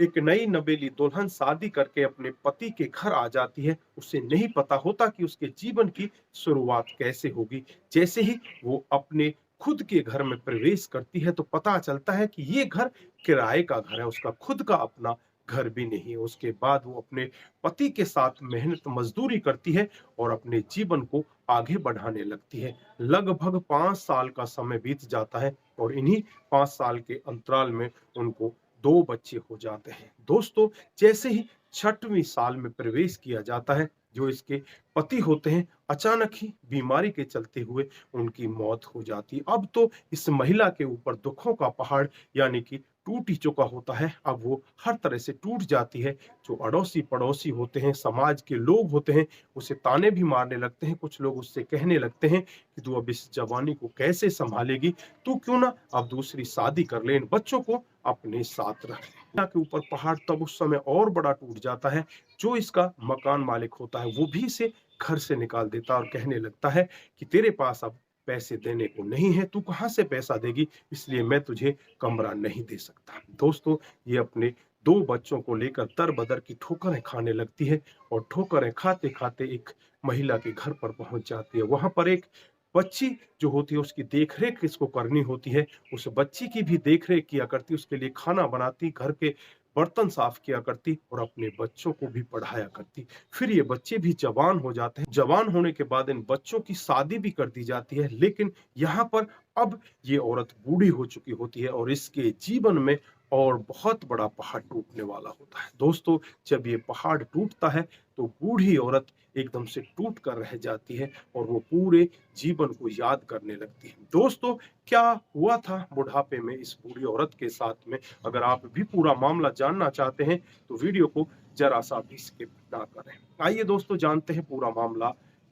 एक नई नवेली दुल्हन शादी करके अपने पति के घर आ जाती है। उसे नहीं पता होता कि उसके जीवन की शुरुआत कैसे होगी। जैसे ही वो अपने खुद के घर में प्रवेश करती है तो पता चलता है कि ये घर किराए का घर है, उसका खुद का अपना घर भी नहीं है। उसके बाद वो अपने पति के साथ मेहनत मजदूरी करती है और अपने जीवन को आगे बढ़ाने लगती है। लगभग 5 साल का समय बीत जाता है और इन्हीं 5 साल के अंतराल में उनको 2 बच्चे हो जाते हैं। दोस्तों, जैसे ही 6वीं साल में प्रवेश किया जाता है, जो इसके पति होते हैं, अचानक ही बीमारी के चलते हुए उनकी मौत हो जाती है। अब तो इस महिला के ऊपर दुखों का पहाड़ यानी कि टूट ही चुका होता है। अब वो हर तरह से टूट जाती है। जो अड़ोसी-पड़ोसी होते हैं, समाज के लोग होते हैं, उसे ताने भी मारने लगते हैं। कुछ लोग उससे कहने लगते हैं कि तू अब इस जवानी को कैसे सँभालेगी? तू क्यों ना अब दूसरी शादी कर ले, इन बच्चों को अपने साथ रख ले। के ऊपर पहाड़ तब उस समय और बड़ा टूट जाता है। जो इसका मकान मालिक होता है, वो भी इसे घर से निकाल देता है और कहने लगता है कि तेरे पास अब पैसे देने को नहीं है, तू कहाँ से पैसा देगी? इसलिए मैं तुझे कमरा नहीं दे सकता। दोस्तों, ये अपने 2 बच्चों को लेकर दर-बदर की ठोकरें खाने लगती है और ठोकरें खाते-खाते एक महिला के घर पर पहुँच जाती है। वहाँ पर एक बच्ची जो होती है, उसकी देख-रेख किसको करनी होती है, उस बच्ची की भी देख-रेख किया करती, उसके लिए खाना बनाती, घर के बर्तन साफ किया करती और अपने बच्चों को भी पढ़ाया करती। फिर ये बच्चे भी जवान हो जाते हैं। जवान होने के बाद इन बच्चों की शादी भी कर दी जाती है, लेकिन यहाँ पर अब ये औरत बूढ़ी हो चुकी होती है और इसके जीवन में और बहुत बड़ा पहाड़ टूटने वाला होता है। दोस्तों, जब ये पहाड़ टूटता है, तो बूढ़ी औरत एकदम से टूट कर रह जाती है और वो पूरे जीवन को याद करने लगती है। दोस्तों, क्या हुआ था बुढ़ापे में इस बूढ़ी औरत के साथ में? अगर आप भी पूरा मामला जानना चाहते हैं, तो वीडियो को ज़रा-सा भी स्किप ना करें। आइए दोस्तों, जानते हैं पूरा मामला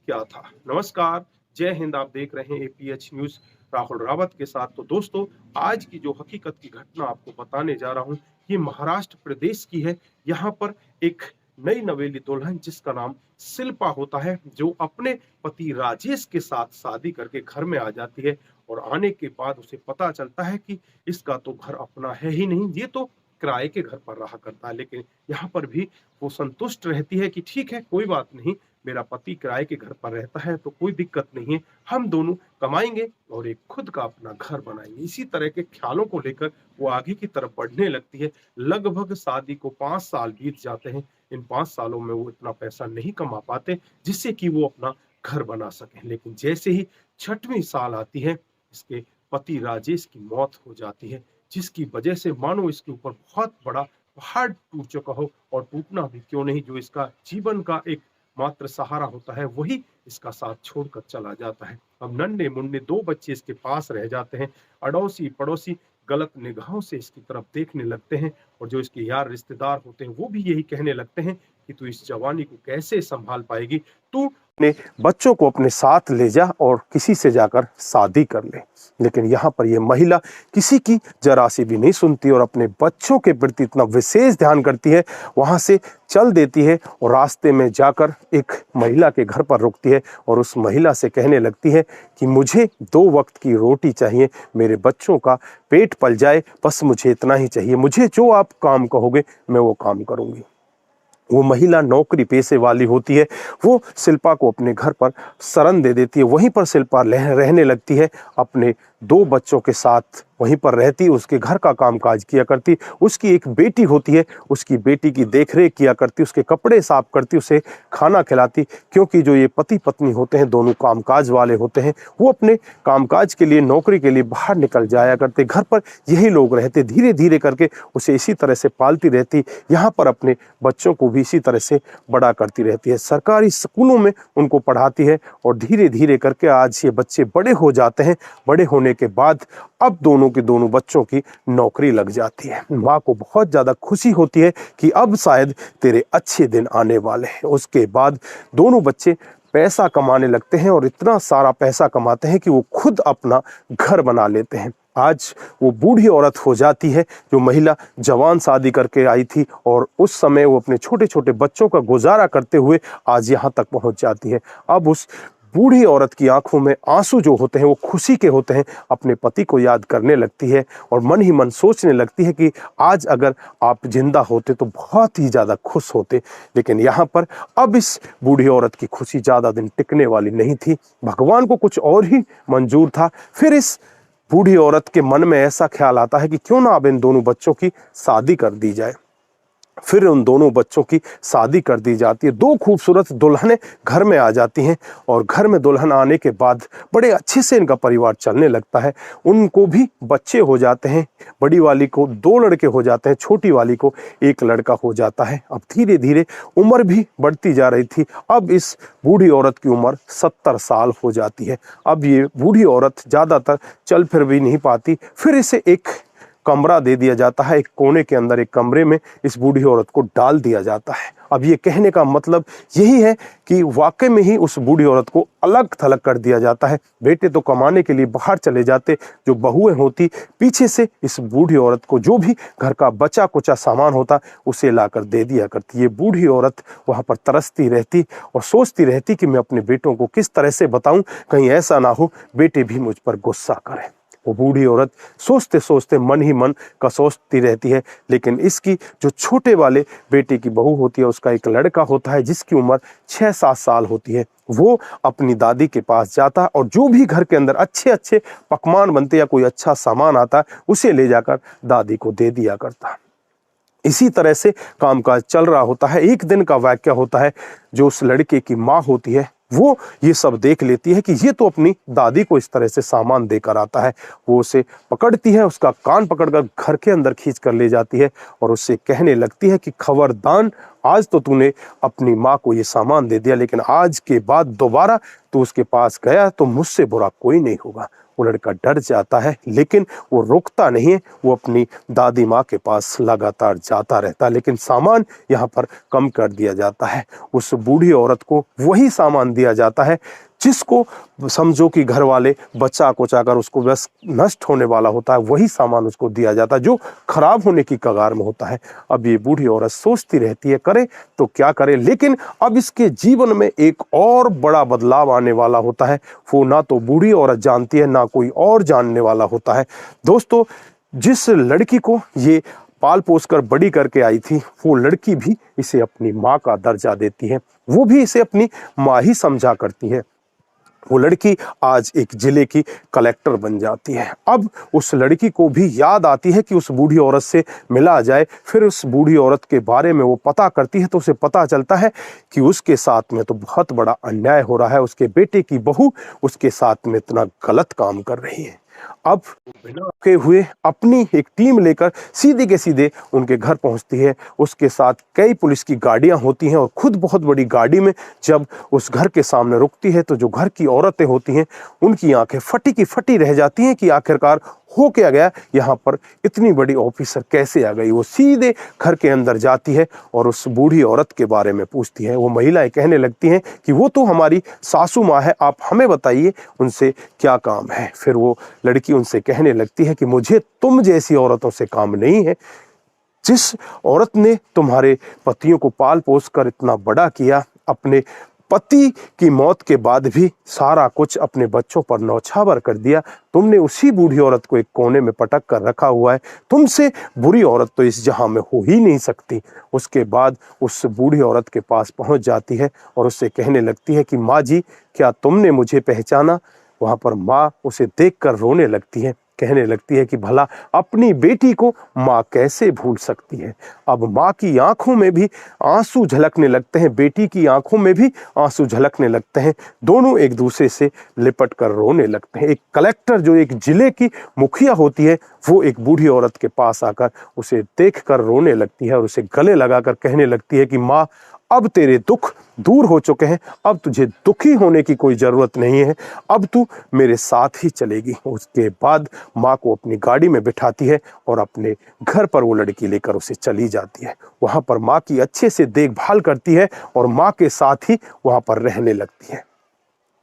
क्या था। नमस्कार, जय हिंद। आप देख रहे हैं एपीएच न्यूज़ राहुल रावत के साथ। तो दोस्तों, आज की जो हकीकत की घटना आपको बताने जा रहा हूँ, ये महाराष्ट्र प्रदेश की है। यहाँ पर एक नई नवेली दुल्हन जिसका नाम शिल्पा होता है, जो अपने पति राजेश के साथ शादी करके घर में आ जाती है और आने के बाद उसे पता चलता है कि इसका तो घर अपना है ही नहीं, ये तो किराए के घर पर रहा करता है। लेकिन यहाँ पर भी वो संतुष्ट रहती है कि ठीक है, कोई बात नहीं, मेरा पति किराए के घर पर रहता है तो कोई दिक्कत नहीं है, हम दोनों कमाएँगे और एक खुद का अपना घर बनाएँगे। इसी तरह के ख़्यालों को लेकर वो आगे की तरफ बढ़ने लगती है। लगभग शादी को 5 साल बीत जाते हैं। इन 5 सालों में वो इतना पैसा नहीं कमा पाते जिससे कि वो अपना घर बना सकें। लेकिन जैसे ही 6वीं साल आती है, इसके पति राजेश की मौत हो जाती है, जिसकी वजह से मानो इसके ऊपर बहुत बड़ा पहाड़ टूट चुका हो और टूटना भी क्यों नहीं, जो इसका जीवन का एक मात्र सहारा होता है, वही इसका साथ छोड़कर चला जाता है। अब नन्हे-मुन्ने 2 बच्चे इसके पास रह जाते हैं। अड़ोसी-पड़ोसी गलत निगाहों से इसकी तरफ देखने लगते हैं और जो इसके यार रिश्तेदार होते हैं, वो भी यही कहने लगते हैं कि तू इस जवानी को कैसे सँभाल पाएगी? तू अपने बच्चों को अपने साथ ले जा और किसी से जाकर शादी कर ले। लेकिन यहाँ पर ये महिला किसी की जरा सी भी नहीं सुनती और अपने बच्चों के प्रति इतना विशेष ध्यान करती है, वहाँ से चल देती है और रास्ते में जाकर एक महिला के घर पर रुकती है और उस महिला से कहने लगती है कि मुझे 2 वक्त की रोटी चाहिए, मेरे बच्चों का पेट पल जाए, बस मुझे इतना ही चाहिए। मुझे जो आप काम कहोगे, मैं वो काम करूँगी। वो महिला नौकरी पेशे वाली होती है। वो शिल्पा को अपने घर पर शरण दे देती है। वहीं पर शिल्पा रहने लगती है, अपने 2 बच्चों के साथ वहीं पर रहती, उसके घर का कामकाज किया करती। उसकी एक बेटी होती है, उसकी बेटी की देखरेख किया करती, उसके कपड़े साफ करती, उसे खाना खिलाती। क्योंकि जो ये पति पत्नी होते हैं, दोनों कामकाज वाले होते हैं, वो अपने कामकाज के लिए, नौकरी के लिए बाहर निकल जाया करते। घर पर यही लोग रहते। धीरे धीरे करके उसे इसी तरह से पालती रहती। यहाँ पर अपने बच्चों को भी इसी तरह से बड़ा करती रहती है। सरकारी स्कूलों में उनको पढ़ाती है और धीरे धीरे करके आज ये बच्चे बड़े हो जाते हैं। बड़े होने के बाद अब दोनों के दोनों बच्चों की नौकरी लग जाती है। माँ को बहुत ज़्यादा खुशी होती है कि अब शायद तेरे अच्छे दिन आने वाले हैं। उसके बाद दोनों बच्चे पैसा कमाने लगते हैं और इतना सारा पैसा कमाते हैं कि वो खुद अपना घर बना लेते हैं। आज वो बूढ़ी औरत हो जाती है, जो महिला जवान शादी करके आई थी और उस समय वो अपने छोटे छोटे बच्चों का गुजारा करते हुए आज यहाँ तक पहुँच जाती है। अब उस बूढ़ी औरत की आंखों में आंसू जो होते हैं वो खुशी के होते हैं, अपने पति को याद करने लगती है और मन ही मन सोचने लगती है कि आज अगर आप जिंदा होते तो बहुत ही ज्यादा खुश होते। लेकिन यहाँ पर अब इस बूढ़ी औरत की खुशी ज्यादा दिन टिकने वाली नहीं थी, भगवान को कुछ और ही मंजूर था। फिर इस बूढ़ी औरत के मन में ऐसा ख्याल आता है कि क्यों ना अब इन दोनों बच्चों की शादी कर दी जाए। फिर उन दोनों बच्चों की शादी कर दी जाती है। दो खूबसूरत दुल्हनें घर में आ जाती हैं और घर में दुल्हन आने के बाद बड़े अच्छे से इनका परिवार चलने लगता है। उनको भी बच्चे हो जाते हैं, बड़ी वाली को 2 लड़के हो जाते हैं, छोटी वाली को 1 लड़का हो जाता है। अब धीरे धीरे उम्र भी बढ़ती जा रही थी। अब इस बूढ़ी औरत की उम्र 70 साल हो जाती है। अब ये बूढ़ी औरत ज़्यादातर चल फिर भी नहीं पाती। फिर इसे एक कमरा दे दिया जाता है, एक कोने के अंदर एक कमरे में इस बूढ़ी औरत को डाल दिया जाता है। अब ये कहने का मतलब यही है कि वाकई में ही उस बूढ़ी औरत को अलग थलग कर दिया जाता है। बेटे तो कमाने के लिए बाहर चले जाते, जो बहुएं होती पीछे से इस बूढ़ी औरत को जो भी घर का बचा कुचा सामान होता उसे लाकर दे दिया करती। ये बूढ़ी औरत वहां पर तरसती रहती और सोचती रहती कि मैं अपने बेटों को किस तरह से बताऊं, कहीं ऐसा ना हो बेटे भी मुझ पर गुस्सा करें। वो बूढ़ी औरत सोचते सोचते मन ही मन का सोचती रहती है। लेकिन इसकी जो छोटे वाले बेटे की बहू होती है, उसका एक लड़का होता है जिसकी उम्र 6-7 साल होती है। वो अपनी दादी के पास जाता और जो भी घर के अंदर अच्छे अच्छे पकवान बनते या कोई अच्छा सामान आता उसे ले जाकर दादी को दे दिया करता। इसी तरह से कामकाज चल रहा होता है। एक दिन का वाक्य होता है, जो उस लड़के की माँ होती है वो ये सब देख लेती है कि ये तो अपनी दादी को इस तरह से सामान देकर आता है। वो उसे पकड़ती है, उसका कान पकड़कर घर के अंदर खींच कर ले जाती है और उससे कहने लगती है कि खबरदार, आज तो तूने अपनी माँ को ये सामान दे दिया, लेकिन आज के बाद दोबारा तू उसके पास गया तो मुझसे बुरा कोई नहीं होगा। वो लड़का डर जाता है, लेकिन वो रुकता नहीं है। वो अपनी दादी माँ के पास लगातार जाता रहता है, लेकिन सामान यहाँ पर कम कर दिया जाता है। उस बूढ़ी औरत को वही सामान दिया जाता है जिसको समझो कि घर वाले बचा कुचा कर उसको बस नष्ट होने वाला होता है, वही सामान उसको दिया जाता है जो खराब होने की कगार में होता है। अब ये बूढ़ी औरत सोचती रहती है करे तो क्या करे, लेकिन अब इसके जीवन में एक और बड़ा बदलाव आने वाला होता है। वो ना तो बूढ़ी औरत जानती है, ना कोई और जानने वाला होता है। दोस्तों, जिस लड़की को ये पाल पोस कर बड़ी करके आई थी, वो लड़की भी इसे अपनी माँ का दर्जा देती है। वो भी इसे अपनी माँ ही समझा करती है। वो लड़की आज एक जिले की कलेक्टर बन जाती है। अब उस लड़की को भी याद आती है कि उस बूढ़ी औरत से मिला जाए। फिर उस बूढ़ी औरत के बारे में वो पता करती है तो उसे पता चलता है कि उसके साथ में तो बहुत बड़ा अन्याय हो रहा है। उसके बेटे की बहू उसके साथ में इतना गलत काम कर रही है। अब बिना के हुए अपनी एक टीम लेकर सीधे के सीधे उनके घर पहुंचती है। उसके साथ कई पुलिस की गाड़ियां होती हैं और खुद बहुत बड़ी गाड़ी में जब उस घर के सामने रुकती है तो जो घर की औरतें होती हैं उनकी आंखें फटी की फटी रह जाती हैं कि आखिरकार हो क्या गया, यहाँ पर इतनी बड़ी ऑफिसर कैसे आ गई। वो सीधे घर के अंदर जाती है और उस बूढ़ी औरत के बारे में पूछती है। वो महिलाएं कहने लगती हैं कि वो तो हमारी सासू माँ है, आप हमें बताइए उनसे क्या काम है। फिर वो लड़की उनसे कहने लगती है कि मुझे तुम जैसी औरतों से काम नहीं है। जिस औरत ने तुम्हारे पतियों को पाल पोस कर इतना बड़ा किया, अपने पति की मौत के बाद भी सारा कुछ अपने बच्चों पर न्यौछावर कर दिया, तुमने उसी बूढ़ी औरत को एक कोने में पटक कर रखा हुआ है। तुमसे बुरी औरत तो इस जहां में हो ही नहीं सकती। उसके बाद उस बूढ़ी औरत के पास पहुंच जाती है और उससे कहने लगती है कि माँ जी, क्या तुमने मुझे पहचाना। वहां पर माँ उसे देखकर रोने लगती है, कहने लगती है कि भला अपनी बेटी को माँ कैसे भूल सकती है। अब माँ की आंखों में भी आंसू झलकने लगते हैं, बेटी की आंखों में भी आंसू झलकने लगते हैं। दोनों एक दूसरे से लिपट कर रोने लगते हैं। एक कलेक्टर जो एक जिले की मुखिया होती है, वो एक बूढ़ी औरत के पास आकर उसे देखकर रोने लगती है और उसे गले लगाकर कहने लगती है कि माँ, अब तेरे दुख दूर हो चुके हैं, अब तुझे दुखी होने की कोई जरूरत नहीं है, अब तू मेरे साथ ही चलेगी। उसके बाद माँ को अपनी गाड़ी में बिठाती है और अपने घर पर वो लड़की लेकर उसे चली जाती है। वहां पर माँ की अच्छे से देखभाल करती है और माँ के साथ ही वहां पर रहने लगती है।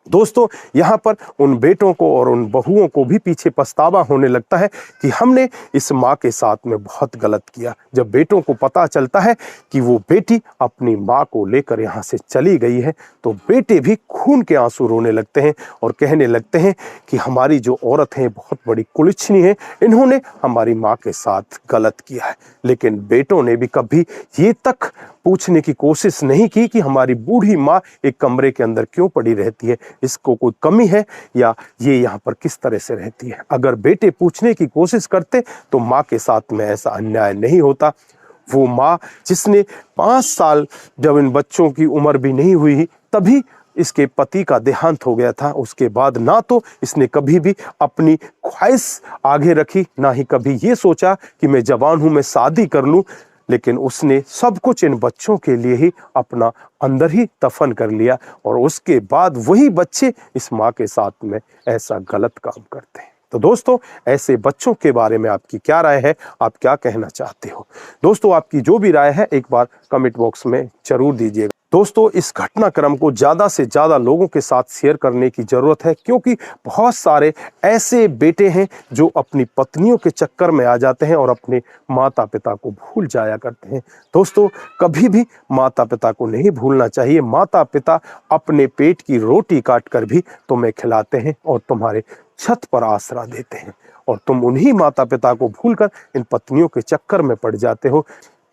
दोस्तों, यहाँ पर उन बेटों को और उन बहुओं को भी पीछे पछतावा होने लगता है कि हमने इस माँ के साथ में बहुत गलत किया। जब बेटों को पता चलता है कि वो बेटी अपनी माँ को लेकर यहाँ से चली गई है, तो बेटे भी खून के आंसू रोने लगते हैं और कहने लगते हैं कि हमारी जो औरत है बहुत बड़ी कुलच्छनी है, इन्होंने हमारी माँ के साथ गलत किया है। लेकिन बेटों ने भी कभी ये तक पूछने की कोशिश नहीं की कि हमारी बूढ़ी माँ एक कमरे के अंदर क्यों पड़ी रहती है, इसको कोई कमी है या ये यहाँ पर किस तरह से रहती है। अगर बेटे पूछने की कोशिश करते तो माँ के साथ में ऐसा अन्याय नहीं होता। वो माँ जिसने 5 साल जब इन बच्चों की उम्र भी नहीं हुई तभी इसके पति का देहांत हो गया था, उसके बाद ना तो इसने कभी भी अपनी ख्वाहिश आगे रखी, ना ही कभी ये सोचा कि मैं जवान हूं, मैं शादी कर लूं, लेकिन उसने सब कुछ इन बच्चों के लिए ही अपना अंदर ही दफन कर लिया और उसके बाद वही बच्चे इस माँ के साथ में ऐसा गलत काम करते हैं। तो दोस्तों, ऐसे बच्चों के बारे में आपकी क्या राय है, आप क्या कहना चाहते हो? दोस्तों, आपकी जो भी राय है एक बार कमेंट बॉक्स में जरूर दीजिएगा। दोस्तों, इस घटनाक्रम को ज़्यादा से ज़्यादा लोगों के साथ शेयर करने की ज़रूरत है, क्योंकि बहुत सारे ऐसे बेटे हैं जो अपनी पत्नियों के चक्कर में आ जाते हैं और अपने माता पिता को भूल जाया करते हैं। दोस्तों, कभी भी माता पिता को नहीं भूलना चाहिए। माता पिता अपने पेट की रोटी काट कर भी तुम्हें खिलाते हैं और तुम्हारे छत पर आसरा देते हैं, और तुम उन्हीं माता पिता को भूलकर इन पत्नियों के चक्कर में पड़ जाते हो।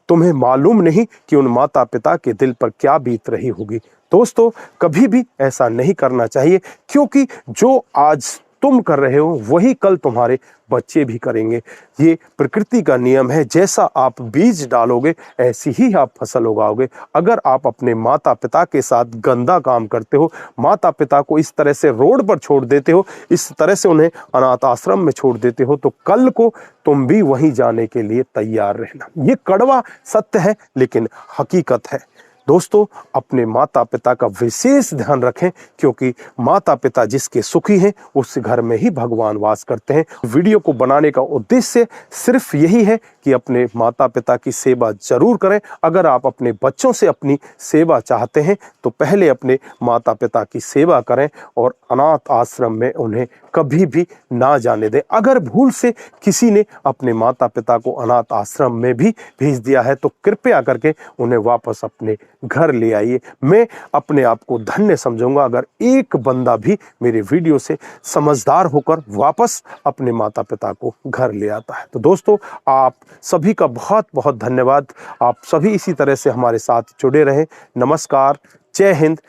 तुम्हें मालूम नहीं कि उन माता पिता के दिल पर क्या बीत रही होगी। दोस्तों, कभी भी ऐसा नहीं करना चाहिए, क्योंकि जो आज तुम कर रहे हो वही कल तुम्हारे बच्चे भी करेंगे। ये प्रकृति का नियम है, जैसा आप बीज डालोगे ऐसी ही आप फसल उगाओगे। अगर आप अपने माता पिता के साथ गंदा काम करते हो, माता पिता को इस तरह से रोड पर छोड़ देते हो, इस तरह से उन्हें अनाथ आश्रम में छोड़ देते हो, तो कल को तुम भी वहीं जाने के लिए तैयार रहना। ये कड़वा सत्य है लेकिन हकीकत है। दोस्तों, अपने माता पिता का विशेष ध्यान रखें, क्योंकि माता पिता जिसके सुखी हैं उस घर में ही भगवान वास करते हैं। वीडियो को बनाने का उद्देश्य सिर्फ यही है कि अपने माता पिता की सेवा जरूर करें। अगर आप अपने बच्चों से अपनी सेवा चाहते हैं तो पहले अपने माता पिता की सेवा करें और अनाथ आश्रम में उन्हें कभी भी ना जाने दें। अगर भूल से किसी ने अपने माता पिता को अनाथ आश्रम में भी भेज दिया है तो कृपया करके उन्हें वापस अपने घर ले आइए। मैं अपने आप को धन्य समझूंगा अगर एक बंदा भी मेरे वीडियो से समझदार होकर वापस अपने माता पिता को घर ले आता है। तो दोस्तों, आप सभी का बहुत बहुत धन्यवाद। आप सभी इसी तरह से हमारे साथ जुड़े रहें। नमस्कार, जय हिंद,